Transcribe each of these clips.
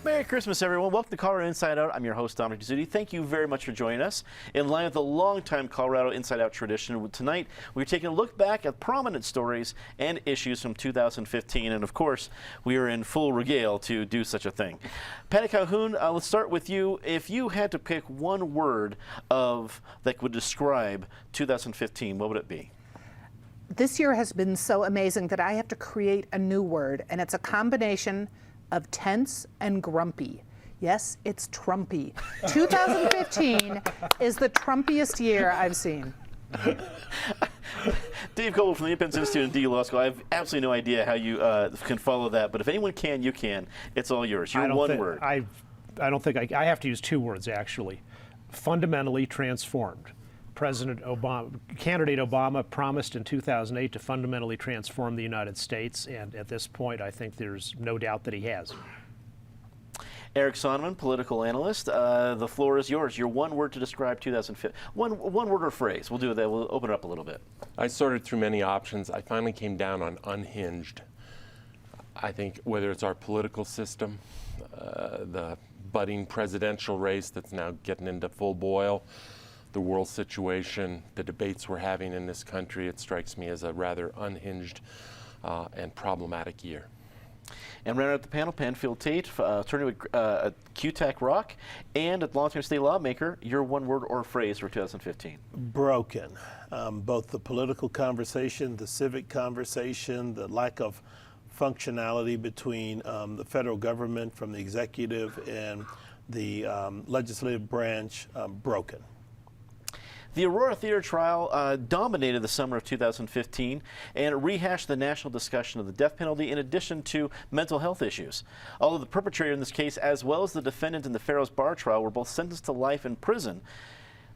Merry Christmas, everyone. Welcome to Colorado Inside Out. I'm your host, Dominic Dizzuti. Thank you very much for joining us. In line with the longtime Colorado Inside Out tradition, tonight we're taking a look back at prominent stories and issues from 2015. And of course, we are in full regale to do such a thing. Patty Calhoun, let's start with you. If you had to pick one word that would describe 2015, what would it be? This year has been so amazing that I have to create a new word, and it's a combination of tense and grumpy. Yes, it's Trumpy. 2015 is the Trumpiest year I've seen. Dave Gold from the Independence Institute and DU Law School. I have absolutely no idea how you can follow that, but if anyone can, you can. It's all yours. Your one word. I don't think I have to use two words, actually. Fundamentally transformed. Candidate Obama promised in 2008 to fundamentally transform the United States, and at this point, I think there's no doubt that he has. Eric Sonneman, political analyst. The floor is yours. Your one word to describe 2015. One word or phrase. We'll do that. We'll open it up a little bit. I sorted through many options. I finally came down on unhinged. I think whether it's our political system, the budding presidential race that's now getting into full boil, the world situation, the debates we're having in this country, it strikes me as a rather unhinged and problematic year. And round out the panel, Panfield Tate, attorney with QTAC Rock, and a long-term state lawmaker. Your one word or phrase for 2015? Broken. Both the political conversation, the civic conversation, the lack of functionality between the federal government from the executive and the legislative branch, broken. The Aurora Theater trial dominated the summer of 2015 and it rehashed the national discussion of the death penalty in addition to mental health issues. Although the perpetrator in this case, as well as the defendant in the Farrows Bar trial, were both sentenced to life in prison.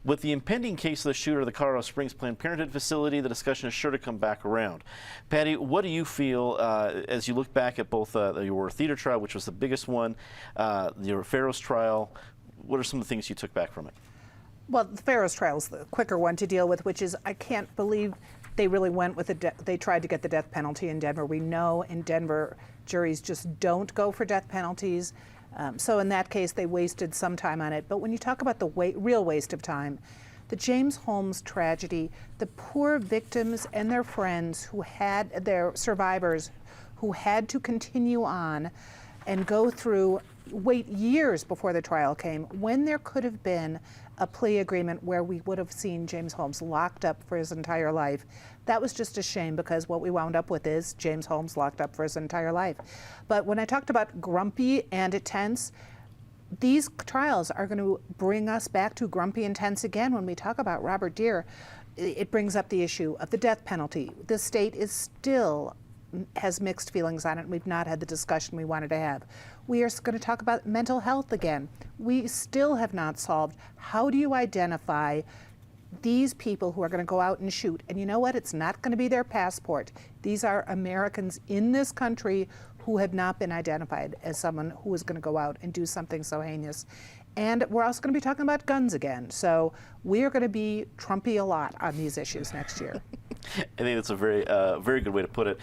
With the impending case of the shooter of the Colorado Springs Planned Parenthood facility, the discussion is sure to come back around. Patty, what do you feel as you look back at both the Aurora Theater trial, which was the biggest one, the Farrows trial? What are some of the things you took back from it? Well, the Farrows trial is the quicker one to deal with, which is, I can't believe they really went with they tried to get the death penalty in Denver. We know in Denver, juries just don't go for death penalties. So in that case, they wasted some time on it. But when you talk about the real waste of time, the James Holmes tragedy, the poor victims and their friends who had, their survivors, who had to continue on and go through, wait years before the trial came, when there could have been a plea agreement where we would have seen James Holmes locked up for his entire life. That was just a shame, because what we wound up with is James Holmes locked up for his entire life. But when I talked about grumpy and tense, these trials are going to bring us back to grumpy and tense again. When we talk about Robert Deere, it brings up the issue of the death penalty. The state is still has mixed feelings on it. We've not had the discussion we wanted to have. We are going to talk about mental health again. We still have not solved how do you identify these people who are going to go out and shoot. And you know what? It's not going to be their passport. These are Americans in this country who have not been identified as someone who is going to go out and do something so heinous. And we're also going to be talking about guns again. So we are going to be Trumpy a lot on these issues next year. I think that's a very good way to put it.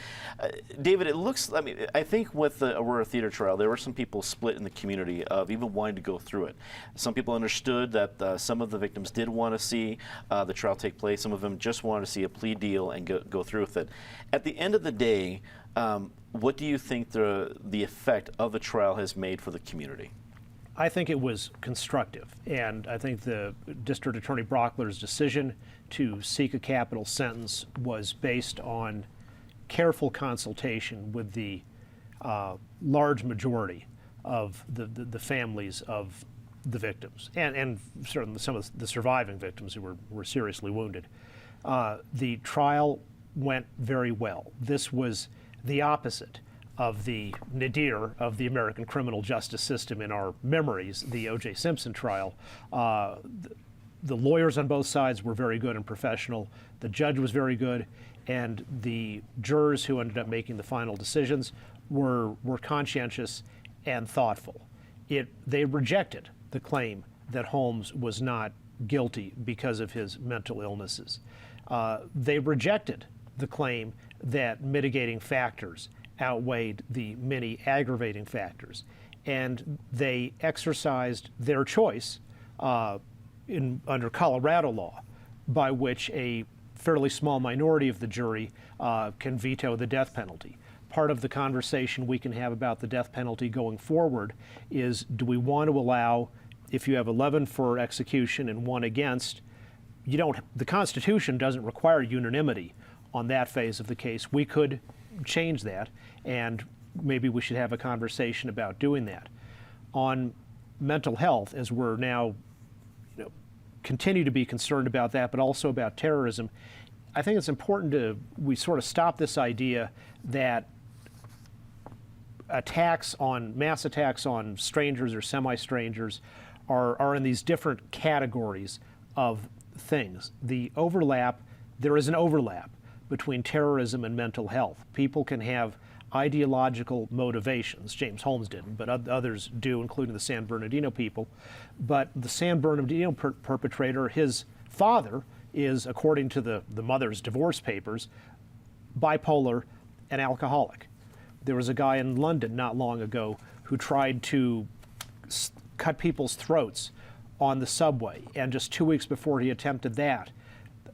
David, it looks, I think with the Aurora Theater trial, there were some people split in the community of even wanting to go through it. Some people understood that some of the victims did want to see the trial take place. Some of them just wanted to see a plea deal and go through with it. At the end of the day, what do you think the effect of the trial has made for the community? I think it was constructive, and I think the District Attorney Brockler's decision to seek a capital sentence was based on careful consultation with the large majority of the families of the victims, and certainly some of the surviving victims who were seriously wounded. The trial went very well. This was the opposite of the nadir of the American criminal justice system in our memories, the O.J. Simpson trial. the lawyers on both sides were very good and professional. The judge was very good, and the jurors who ended up making the final decisions were conscientious and thoughtful. They rejected the claim that Holmes was not guilty because of his mental illnesses. They rejected the claim that mitigating factors outweighed the many aggravating factors. And they exercised their choice under Colorado law, by which a fairly small minority of the jury can veto the death penalty. Part of the conversation we can have about the death penalty going forward is, do we want to allow, if you have 11 for execution and 1 against, the Constitution doesn't require unanimity on that phase of the case. We could change that, and maybe we should have a conversation about doing that. On mental health, as we're now continue to be concerned about that, but also about terrorism, I think it's important we sort of stop this idea that mass attacks on strangers or semi-strangers are in these different categories of things. There is an overlap between terrorism and mental health. People can have ideological motivations. James Holmes didn't, but others do, including the San Bernardino people. But the San Bernardino perpetrator, his father is, according to the mother's divorce papers, bipolar and alcoholic. There was a guy in London not long ago who tried to cut people's throats on the subway, and just 2 weeks before he attempted that,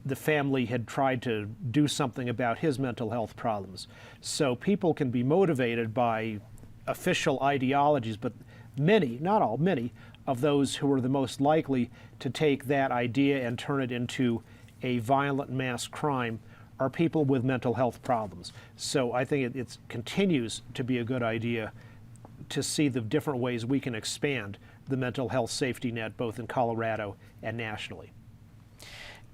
the family had tried to do something about his mental health problems. So people can be motivated by official ideologies, but many, not all, many of those who are the most likely to take that idea and turn it into a violent mass crime are people with mental health problems. So I think it continues to be a good idea to see the different ways we can expand the mental health safety net, both in Colorado and nationally.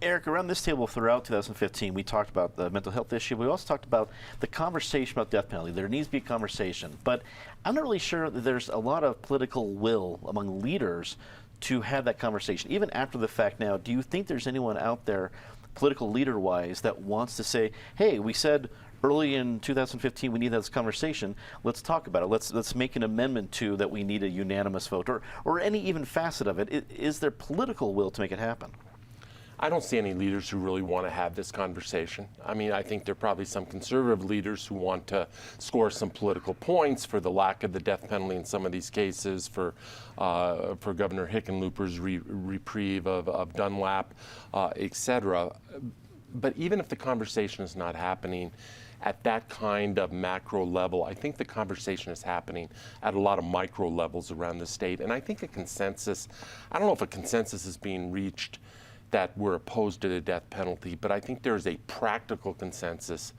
Eric, around this table throughout 2015, we talked about the mental health issue. We also talked about the conversation about death penalty. There needs to be a conversation, but I'm not really sure that there's a lot of political will among leaders to have that conversation. Even after the fact now, do you think there's anyone out there, political leader-wise, that wants to say, hey, we said early in 2015 we need this conversation, let's talk about it. Let's make an amendment to that we need a unanimous vote, or any even facet of it. Is there political will to make it happen? I don't see any leaders who really want to have this conversation. I mean, I think there are probably some conservative leaders who want to score some political points for the lack of the death penalty in some of these cases, for Governor Hickenlooper's reprieve of Dunlap, et cetera. But even if the conversation is not happening at that kind of macro level, I think the conversation is happening at a lot of micro levels around the state. And I think I don't know if a consensus is being reached that we're opposed to the death penalty, but I think there's a practical consensus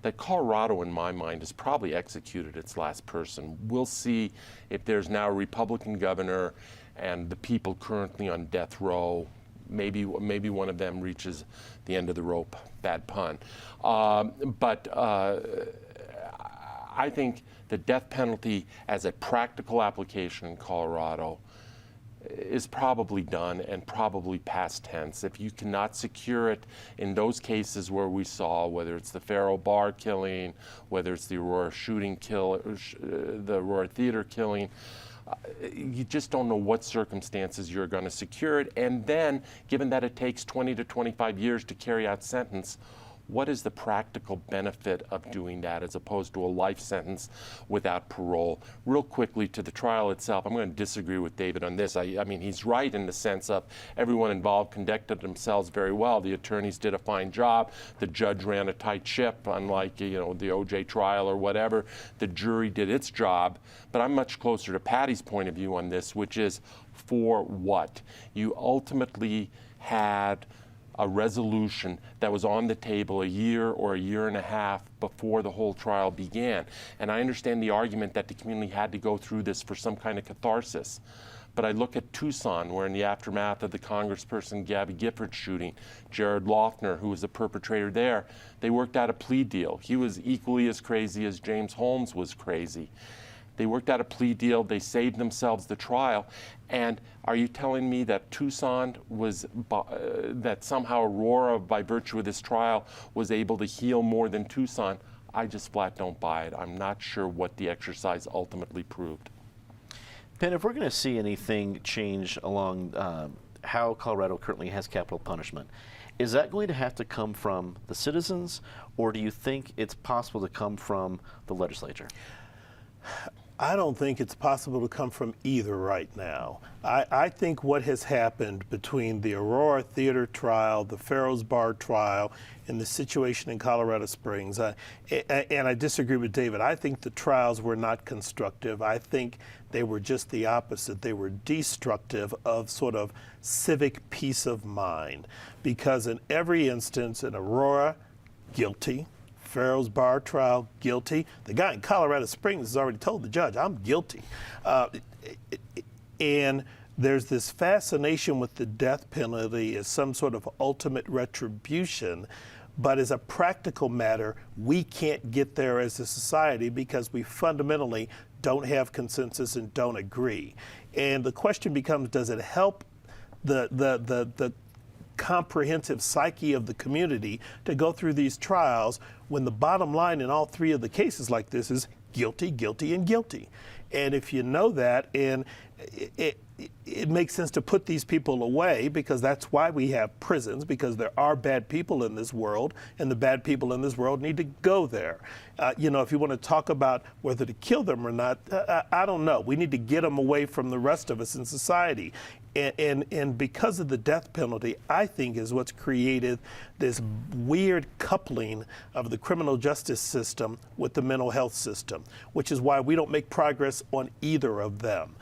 that Colorado, in my mind, has probably executed its last person. We'll see if there's now a Republican governor and the people currently on death row, maybe one of them reaches the end of the rope, bad pun. But I think the death penalty as a practical application in Colorado is probably done and probably past tense. If you cannot secure it in those cases where we saw, whether it's the Faro Bar killing, whether it's the Aurora the Aurora Theater killing, you just don't know what circumstances you're going to secure it. And then, given that it takes 20 to 25 years to carry out sentence, what is the practical benefit of doing that as opposed to a life sentence without parole? Real quickly to the trial itself, I'm going to disagree with David on this. I mean, he's right in the sense of everyone involved conducted themselves very well. The attorneys did a fine job. The judge ran a tight ship, unlike the OJ trial or whatever. The jury did its job. But I'm much closer to Patty's point of view on this, which is for what? You ultimately had a resolution that was on the table a year or a year and a half before the whole trial began. And I understand the argument that the community had to go through this for some kind of catharsis. But I look at Tucson, where in the aftermath of the congressperson Gabby Giffords shooting, Jared Loughner, who was the perpetrator there, they worked out a plea deal. He was equally as crazy as James Holmes was crazy. They worked out a plea deal. They saved themselves the trial. And are you telling me that Tucson was, that somehow Aurora, by virtue of this trial, was able to heal more than Tucson? I just flat don't buy it. I'm not sure what the exercise ultimately proved. Penn, if we're going to see anything change along how Colorado currently has capital punishment, is that going to have to come from the citizens, or do you think it's possible to come from the legislature? I don't think it's possible to come from either right now. I think what has happened between the Aurora Theater trial, the Farrows Bar trial, and the situation in Colorado Springs, and I disagree with David. I think the trials were not constructive. I think they were just the opposite. They were destructive of sort of civic peace of mind, because in every instance, in Aurora, guilty. Farrow's Bar trial, guilty. The guy in Colorado Springs has already told the judge, I'm guilty. And there's this fascination with the death penalty as some sort of ultimate retribution. But as a practical matter, we can't get there as a society because we fundamentally don't have consensus and don't agree. And the question becomes, does it help the comprehensive psyche of the community to go through these trials when the bottom line in all three of the cases like this is guilty, guilty, and guilty? And if you know that, and it makes sense to put these people away, because that's why we have prisons, because there are bad people in this world, and the bad people in this world need to go there. You know, if you want to talk about whether to kill them or not, I don't know. We need to get them away from the rest of us in society. And because of the death penalty, I think is what's created this weird coupling of the criminal justice system with the mental health system, which is why we don't make progress on either of them.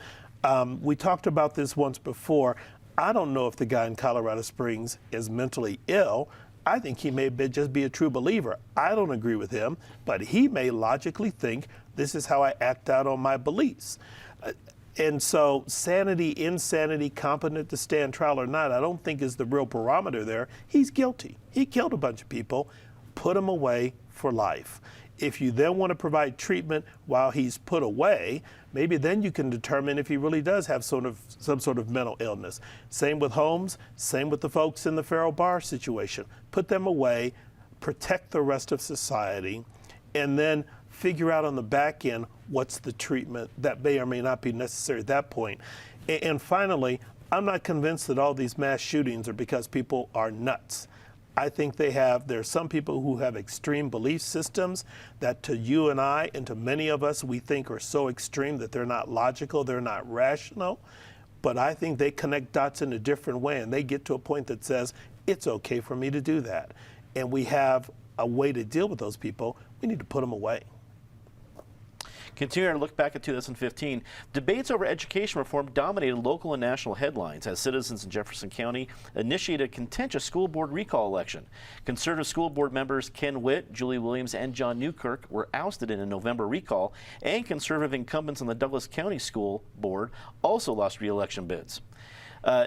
We talked about this once before. I don't know if the guy in Colorado Springs is mentally ill. I think he may just be a true believer. I don't agree with him, but he may logically think this is how I act out on my beliefs. And so sanity, insanity, competent to stand trial or not, I don't think is the real barometer there. He's guilty. He killed a bunch of people. Put him away for life. If you then want to provide treatment while he's put away, maybe then you can determine if he really does have some sort of mental illness. Same with Holmes, same with the folks in the Farrow Bar situation. Put them away, protect the rest of society, and then figure out on the back end what's the treatment that may or may not be necessary at that point. And finally, I'm not convinced that all these mass shootings are because people are nuts. I think there's some people who have extreme belief systems that to you and I and to many of us we think are so extreme that they're not logical, they're not rational. But I think they connect dots in a different way, and they get to a point that says, it's okay for me to do that. And we have a way to deal with those people. We need to put them away. Continuing our look back at 2015, debates over education reform dominated local and national headlines as citizens in Jefferson County initiated a contentious school board recall election. Conservative school board members Ken Witt, Julie Williams, and John Newkirk were ousted in a November recall, and conservative incumbents on the Douglas County School Board also lost re-election bids.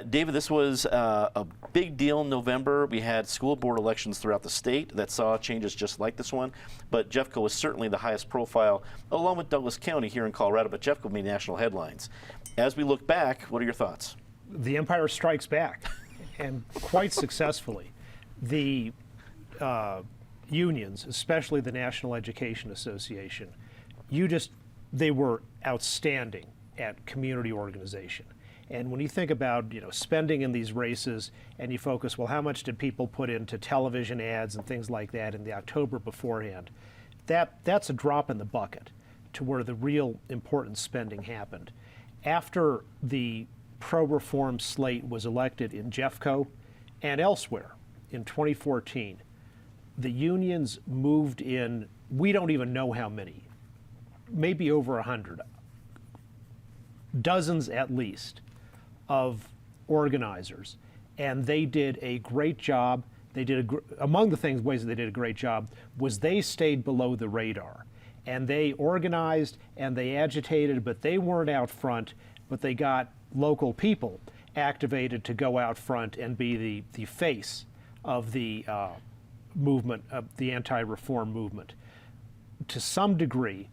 David, this was a big deal in November. We had school board elections throughout the state that saw changes just like this one, but Jeffco was certainly the highest profile, along with Douglas County here in Colorado, but Jeffco made national headlines. As we look back, what are your thoughts? The empire strikes back, and quite successfully. The unions, especially the National Education Association, they were outstanding at community organization. And when you think about, spending in these races, and you focus, well, how much did people put into television ads and things like that in the October beforehand? That's a drop in the bucket to where the real important spending happened. After the pro-reform slate was elected in Jeffco and elsewhere in 2014, the unions moved in, we don't even know how many, maybe over 100, dozens at least, of organizers, and they did a great job. Among the ways that they did a great job was they stayed below the radar, and they organized and they agitated, but they weren't out front, but they got local people activated to go out front and be the face of the movement, of the anti-reform movement. To some degree,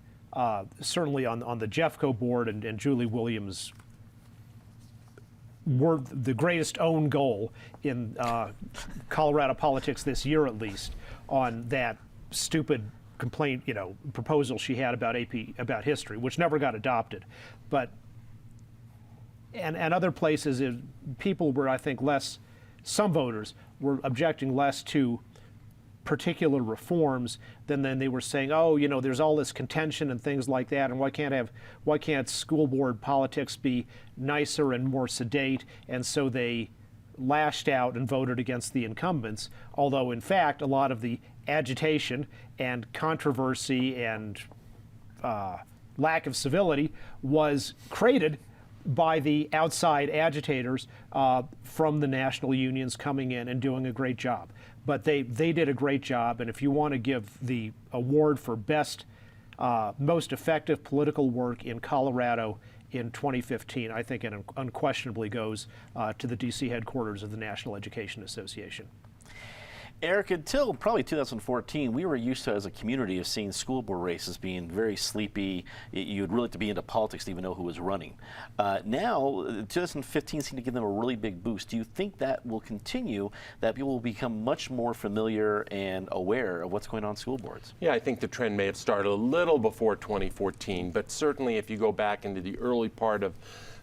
certainly on the Jeffco board, and Julie Williams were the greatest own goal in Colorado politics this year, at least, on that stupid complaint, proposal she had about about history, which never got adopted. But and other places, people were, I think, some voters were objecting less to particular reforms than they were saying, oh, there's all this contention and things like that, and why can't school board politics be nicer and more sedate? And so they lashed out and voted against the incumbents, although in fact a lot of the agitation and controversy and lack of civility was created by the outside agitators from the national unions coming in and doing a great job. But they did a great job, and if you want to give the award for best, most effective political work in Colorado in 2015, I think it unquestionably goes to the D.C. headquarters of the National Education Association. Eric, until probably 2014, we were used to, as a community, of seeing school board races being very sleepy. You'd really have to be into politics to even know who was running. Now, 2015 seemed to give them a really big boost. Do you think that will continue, that people will become much more familiar and aware of what's going on in school boards? Yeah, I think the trend may have started a little before 2014, but certainly if you go back into the early part of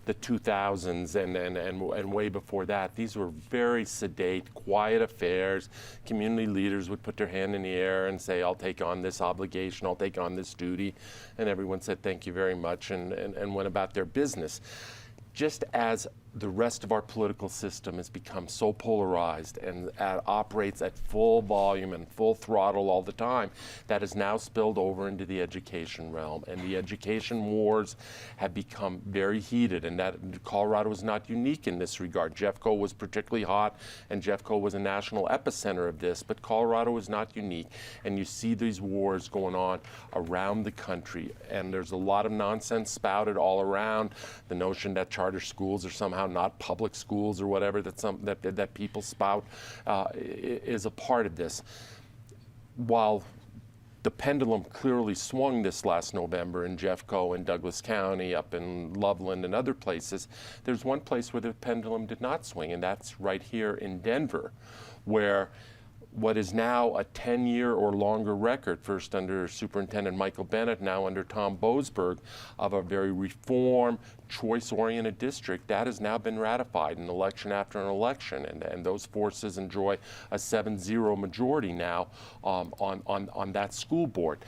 the 2000s and way before that, these were very sedate, quiet affairs. Community leaders would put their hand in the air and say, I'll take on this obligation, I'll take on this duty. And everyone said, thank you very much, and went about their business. Just as the rest of our political system has become so polarized and operates at full volume and full throttle all the time, that has now spilled over into the education realm. And the education wars have become very heated, and that Colorado is not unique in this regard. Jeffco was particularly hot, and Jeffco was a national epicenter of this, but Colorado is not unique. And you see these wars going on around the country, and there's a lot of nonsense spouted all around. The notion that charter schools are somehow not public schools or whatever that people spout is a part of this. While the pendulum clearly swung this last November in Jeffco and Douglas County, up in Loveland and other places, there's one place where the pendulum did not swing, and that's right here in Denver, where what is now a 10-year or longer record, first under Superintendent Michael Bennett, now under Tom Boasberg, of a very reform, choice-oriented district, that has now been ratified in election after an election, and those forces enjoy a 7-0 majority now on that school board.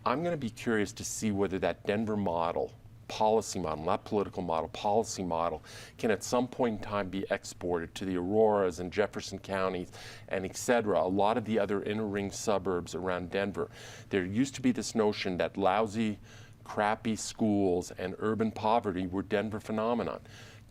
I'm going to be curious to see whether that Denver model, policy model, not political model, policy model, can at some point in time be exported to the Auroras and Jefferson counties and et cetera, a lot of the other inner ring suburbs around Denver. There used to be this notion that lousy, crappy schools and urban poverty were Denver phenomenon.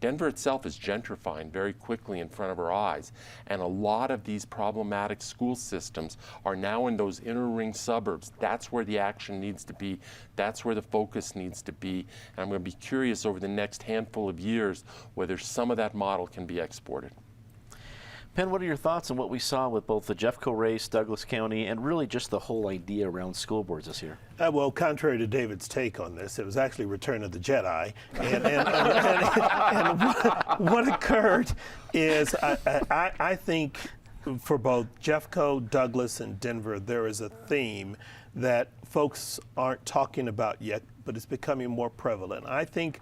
Denver itself is gentrifying very quickly in front of our eyes, and a lot of these problematic school systems are now in those inner ring suburbs. That's where the action needs to be. That's where the focus needs to be. And I'm going to be curious over the next handful of years whether some of that model can be exported. Penn, what are your thoughts on what we saw with both the Jeffco race, Douglas County, and really just the whole idea around school boards this year? Well, contrary to David's take on this, it was actually Return of the Jedi. And what occurred is I think for both Jeffco, Douglas, and Denver, there is a theme that folks aren't talking about yet, but it's becoming more prevalent. I think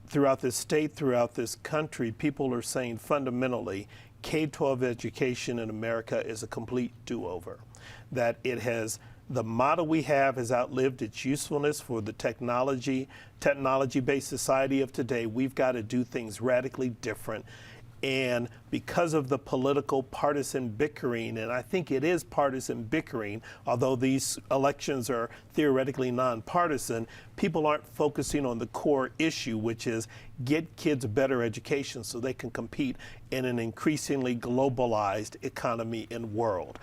throughout this state, throughout this country, people are saying fundamentally, K-12 education in America is a complete do-over. That it has, the model we have has outlived its usefulness for the technology-based society of today. We've got to do things radically different. And because of the political partisan bickering, and I think it is partisan bickering, although these elections are theoretically nonpartisan, people aren't focusing on the core issue, which is get kids a better education so they can compete in an increasingly globalized economy and world.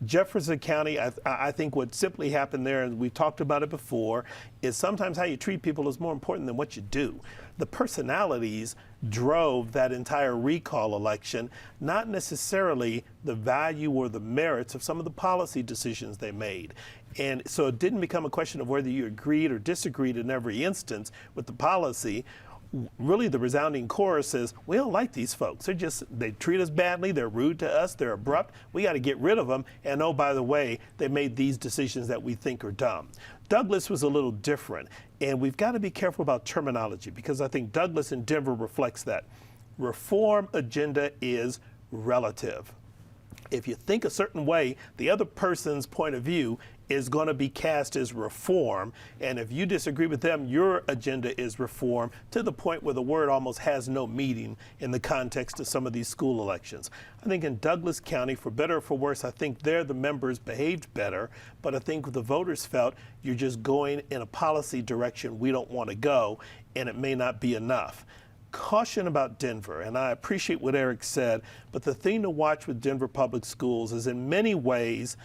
Jefferson County, I think what simply happened there, and we've talked about it before, is sometimes how you treat people is more important than what you do. The personalities drove that entire recall election, not necessarily the value or the merits of some of the policy decisions they made. And so it didn't become a question of whether you agreed or disagreed in every instance with the policy. Really, the resounding chorus is, we don't like these folks. They treat us badly, they're rude to us, they're abrupt, we got to get rid of them, and oh, by the way, they made these decisions that we think are dumb. Douglas was a little different, and we've got to be careful about terminology, because I think Douglas in Denver reflects that. Reform agenda is relative. If you think a certain way, the other person's point of view is going to be cast as reform. And if you disagree with them, your agenda is reform, to the point where the word almost has no meaning in the context of some of these school elections. I think in Douglas County, for better or for worse, I think there the members behaved better. But I think the voters felt you're just going in a policy direction we don't want to go, and it may not be enough. Caution about Denver, and I appreciate what Eric said, but the thing to watch with Denver Public Schools is in many ways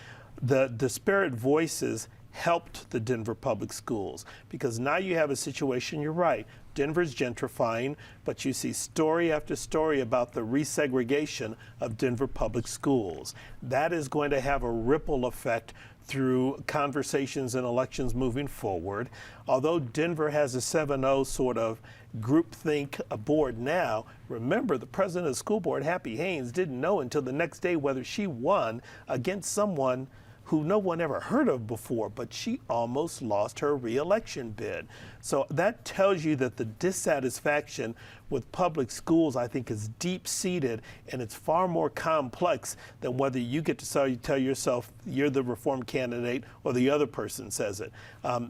the disparate voices helped the Denver Public Schools, because now you have a situation, you're right, Denver's gentrifying, but you see story after story about the resegregation of Denver Public Schools. That is going to have a ripple effect through conversations and elections moving forward. Although Denver has a 7-0 sort of groupthink board now, remember the president of the school board, Happy Haynes, didn't know until the next day whether she won against someone who no one ever heard of before, but she almost lost her re-election bid. So that tells you that the dissatisfaction with public schools, I think, is deep-seated, and it's far more complex than whether you get to tell yourself you're the reform candidate or the other person says it.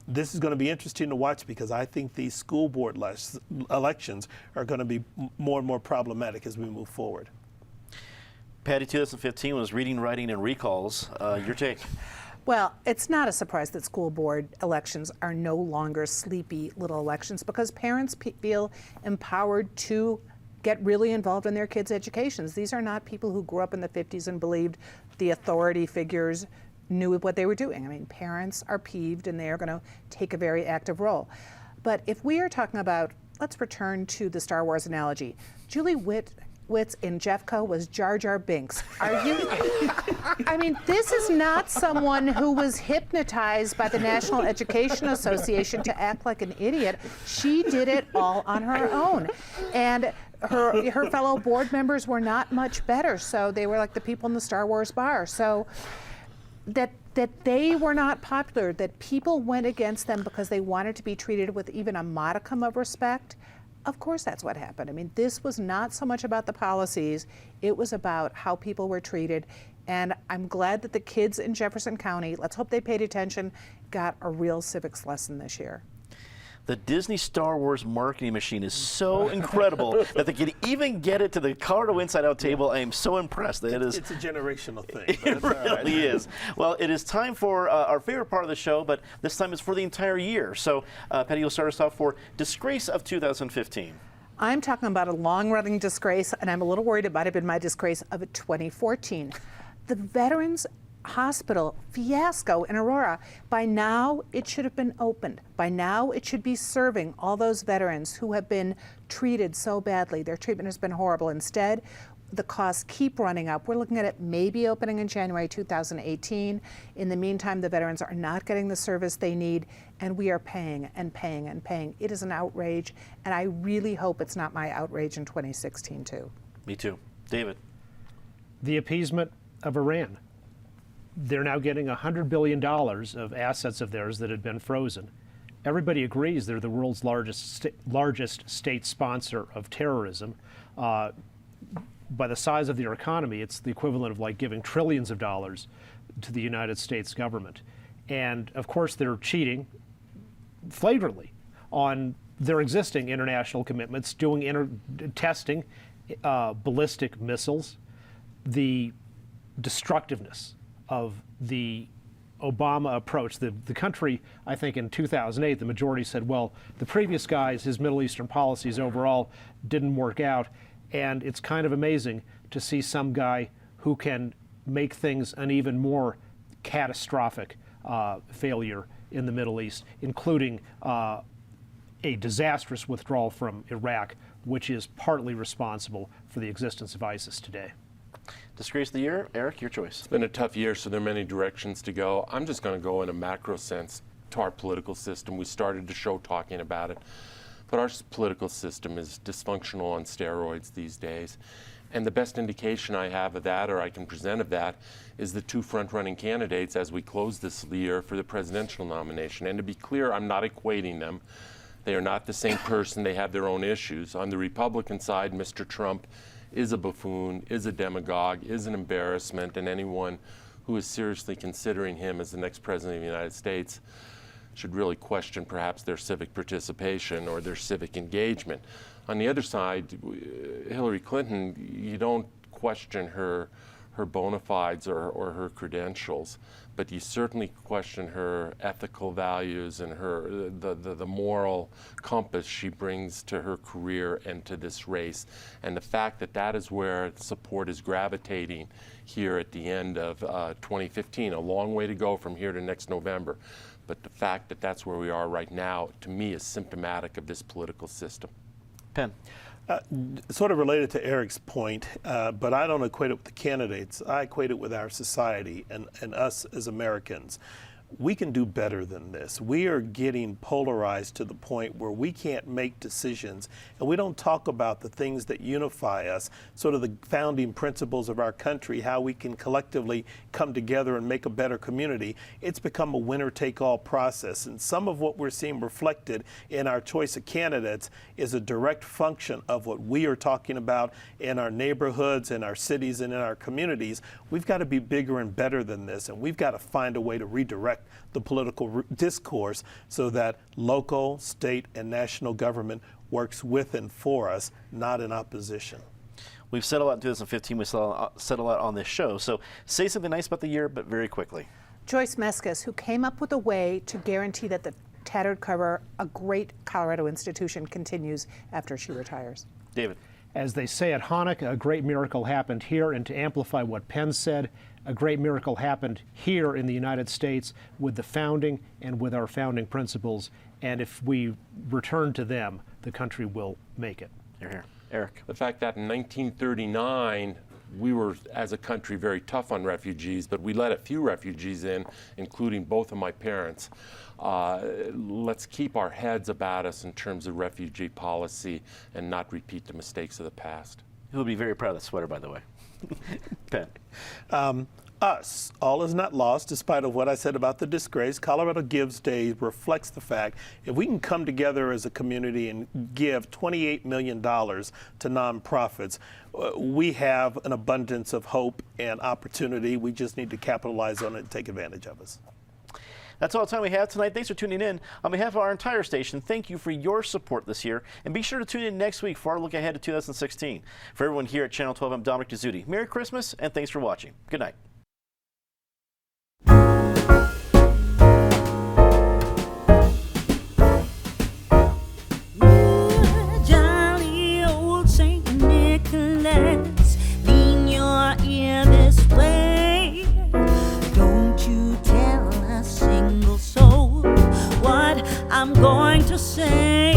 This is going to be interesting to watch, because I think these school board elections are going to be more and more problematic as we move forward. Patty, 2015 was reading, writing, and recalls. Your take? Well, it's not a surprise that school board elections are no longer sleepy little elections, because parents feel empowered to get really involved in their kids' educations. These are not people who grew up in the 50s and believed the authority figures knew what they were doing. I mean, parents are peeved, and they are going to take a very active role. But if we are talking about, let's return to the Star Wars analogy. Julie Witz in Jeffco was Jar Jar Binks. Are you? I mean, this is not someone who was hypnotized by the National Education Association to act like an idiot. She did it all on her own. And her fellow board members were not much better. So they were like the people in the Star Wars bar. So that they were not popular, that people went against them because they wanted to be treated with even a modicum of respect. Of course that's what happened. I mean, this was not so much about the policies, it was about how people were treated. And I'm glad that the kids in Jefferson County, let's hope they paid attention, got a real civics lesson this year. The Disney Star Wars marketing machine is so incredible that they can even get it to the Colorado Inside Out table. I am so impressed. It's a generational thing. It really is. Well, it is time for our favorite part of the show, but this time it's for the entire year. So, Patty, you'll start us off for Disgrace of 2015. I'm talking about a long-running disgrace, and I'm a little worried it might have been my disgrace of 2014. The Veterans Hospital fiasco in Aurora. By now, it should have been opened. By now, it should be serving all those veterans who have been treated so badly. Their treatment has been horrible. Instead, the costs keep running up. We're looking at it maybe opening in January 2018. In the meantime, the veterans are not getting the service they need, and we are paying and paying and paying. It is an outrage, and I really hope it's not my outrage in 2016, too. Me too. David. The appeasement of Iran. They're now getting $100 billion of assets of theirs that had been frozen. Everybody agrees they're the world's largest state sponsor of terrorism. By the size of their economy, it's the equivalent of like giving trillions of dollars to the United States government. And of course, they're cheating flagrantly on their existing international commitments, doing testing ballistic missiles, the destructiveness of the Obama approach. The country, I think in 2008, the majority said, well, the previous guy's, his Middle Eastern policies overall didn't work out. And it's kind of amazing to see some guy who can make things an even more catastrophic failure in the Middle East, including a disastrous withdrawal from Iraq, which is partly responsible for the existence of ISIS today. Disgrace of the year, Eric, your choice. It's been a tough year, so there are many directions to go. I'm just going to go in a macro sense to our political system. We started the show talking about it, but our political system is dysfunctional on steroids these days. And the best indication I have of that, or I can present of that, is the two front-running candidates as we close this year for the presidential nomination. And to be clear, I'm not equating them. They are not the same person. They have their own issues. On the Republican side, Mr. Trump is a buffoon, is a demagogue, is an embarrassment, and anyone who is seriously considering him as the next president of the United States should really question perhaps their civic participation or their civic engagement. On the other side, Hillary Clinton, you don't question her bona fides or her credentials, but you certainly question her ethical values and the moral compass she brings to her career and to this race. And the fact that that is where support is gravitating here at the end of 2015, a long way to go from here to next November. But the fact that that's where we are right now, to me, is symptomatic of this political system. Penn. Sort of related to Eric's point, but I don't equate it with the candidates. I equate it with our society and us as Americans. We can do better than this. We are getting polarized to the point where we can't make decisions, and we don't talk about the things that unify us, sort of the founding principles of our country, how we can collectively come together and make a better community. It's become a winner-take-all process, and some of what we're seeing reflected in our choice of candidates is a direct function of what we are talking about in our neighborhoods, in our cities, and in our communities. We've got to be bigger and better than this, and we've got to find a way to redirect the political discourse so that local, state, and national government works with and for us, not in opposition. We've said a lot in 2015. We said a lot on this show. So say something nice about the year, but very quickly. Joyce Meskis, who came up with a way to guarantee that the Tattered Cover, a great Colorado institution, continues after she retires. David. As they say at Hanukkah, a great miracle happened here, and to amplify what Penn said, a great miracle happened here in the United States with the founding and with our founding principles, and if we return to them, the country will make it. You're here. Eric. The fact that in 1939, we were, as a country, very tough on refugees, but we let a few refugees in, including both of my parents. Let's keep our heads about us in terms of refugee policy and not repeat the mistakes of the past. Who would be very proud of that sweater, by the way. Penn. Us. All is not lost, despite of what I said about the disgrace. Colorado Gives Day reflects the fact if we can come together as a community and give $28 million to nonprofits, we have an abundance of hope and opportunity. We just need to capitalize on it and take advantage of us. That's all the time we have tonight. Thanks for tuning in. On behalf of our entire station, thank you for your support this year. And be sure to tune in next week for our look ahead to 2016. For everyone here at Channel 12, I'm Dominic Dezzutti. Merry Christmas, and thanks for watching. Good night. Jolly old Saint Nicholas, lean your ear this way. Don't you tell a single soul what I'm going to say.